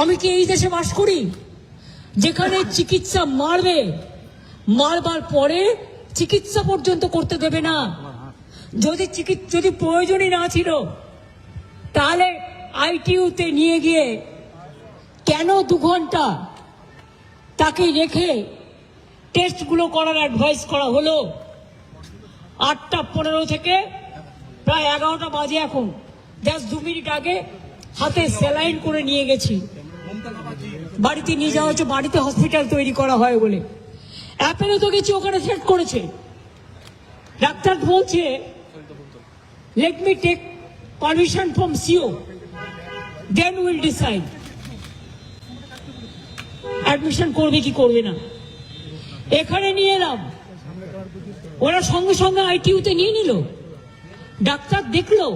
আমি কি এই দেশে বাস করি যেখানে চিকিৎসা মারবার পরে চিকিৎসা পর্যন্ত করতে দেবে না? যদি প্রয়োজনই না ছিল তাহলে আইটিইউতে নিয়ে গিয়ে কেন 2 ঘন্টা তাকে রেখে টেস্টগুলো করার অ্যাডভাইস করা হলো? 8:15 থেকে প্রায় 11টা বাজে এখন, জাস্ট 2 মিনিট আগে হাতে স্যালাইন করে নিয়ে গেছি, বাড়িতে নিয়ে যাওয়া হচ্ছে, বাড়িতে হসপিটাল তৈরি করা হয় বলে। অ্যাপেলে তো গেছি, ওখানে থ্রেট করেছে। ডাক্তার বলছে let me take permission from CO, then will decide admission করবে কি করবে না। এখানে নিয়ে এলাম, ওরা সঙ্গে সঙ্গে আইটিইউতে নিয়ে নিল। ডাক্তার দেখলো,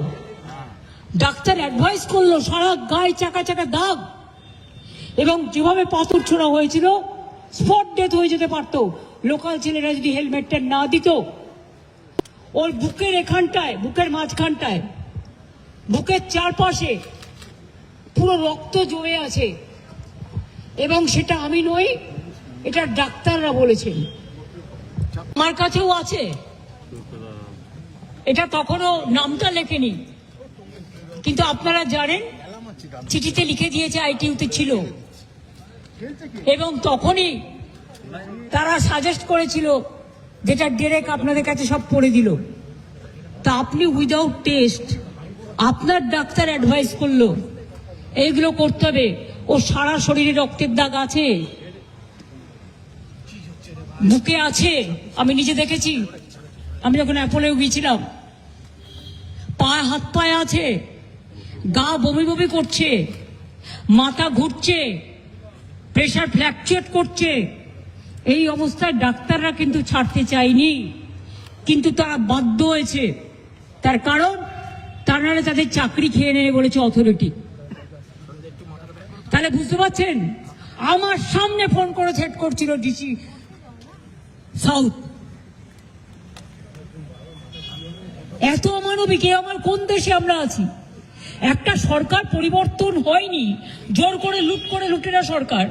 ডাক্তার অ্যাডভাইস করলো, সারা গায়ে চাকা চাকা দাগ, এবং যেভাবে পাথর ছোড়া হয়েছিল স্পট ডেথ হয়ে যেতে পারতো লোকাল ছেলেরা যদি হেলমেটটা না দিত। ওর বুকের এখানটায়, বুকের মাঝখানটায়, বুকের চারপাশে পুরো রক্ত জমে আছে, এবং সেটা আমি নই, এটা ডাক্তাররা বলেছেন। আমার কাছেও আছে, এটা তখনও নামটা লেখেনি, কিন্তু আপনারা জানেন চিঠিতে লিখে দিয়েছে আইটিইউতে ছিল, এবং তখনই তারা সাজেস্ট করেছিল, যেটা ডিরেক্ট আপনাদের কাছে সব পড়ে দিল। তা আপনি উইদাউট টেস্ট, আপনার ডাক্তার অ্যাডভাইস করলো এইগুলো করতে হবে, ও সারা শরীরে রক্তের দাগ আছে, বুকে আছে, আমি নিজে দেখেছি, আমি যখন অ্যাপোলেও গিয়েছিলাম, হাত পায়ে আছে, গা বমি বমি করছে, মাথা ঘুরছে, প্রেশার ফ্ল্যাকচুয়েট করছে। এই অবস্থায় ডাক্তাররা কিন্তু ছাড়তে চায়নি, কিন্তু তারা বাধ্য হয়েছে। তার কারণ তার নাহলে তাদের চাকরি খেয়ে নেবে বলেছে অথরিটি। তাহলে বুঝতে পারছেন, আমার সামনে ফোন করে সেট করছিল ডিসি সাউথ। এত অমানবিক, আমার কোন দেশে আমরা আছি? একটা সরকার পরিবর্তন হয়নি, জোর করে লুটেরা সরকার,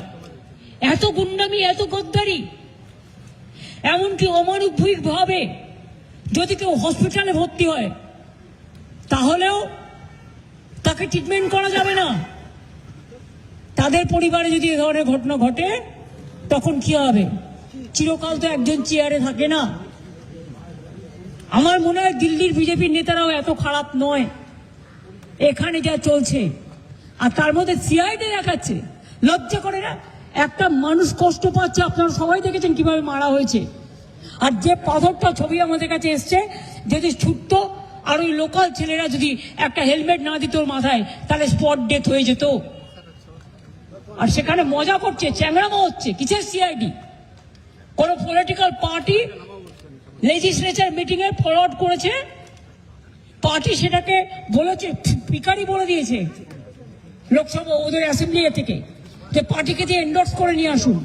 এত গুন্ডামি, এত গদ্দারি, এমনকি অমানবিক ভাবে যদি কেউ হসপিটালে ভর্তি হয় তাহলেও তাকে ট্রিটমেন্ট করা যাবে না। তাদের পরিবারে যদি এ ধরনের ঘটনা ঘটে তখন কি হবে? চিরকাল তো একজন চেয়ারে থাকে না। আমার মনে হয় দিল্লির বিজেপির নেতারাও এত খারাপ নয়, এখানে যা চলছে। আর তার মধ্যে সিআইডি দেখাচ্ছে, লজ্জা করে না? একটা মানুষ কষ্ট পাচ্ছে, আপনারা সবাই দেখেছেন কিভাবে মারা হয়েছে। আর যে পাথরটা ছবি আমাদের কাছে এসছে, যদি ছুটতো আর ওই লোকাল ছেলেরা যদি একটা হেলমেট না দিত ওর মাথায়, তাহলে স্পট ডেথ হয়ে যেত। আর সেখানে মজা করছে, চ্যাংড়ামো হচ্ছে। কিসের সিআইডি? কোন পলিটিক্যাল পার্টি লেজিসলেচার মিটিং এ ফরওয়ার্ড করেছে, পার্টি সেটাকে বলেছে, পিকারি বলে দিয়েছে লোকসভা ওদের অ্যাসেম্বলি থেকে, যে পার্টিকে দিয়ে এন্ডোর্স করে নিয়ে আসুন।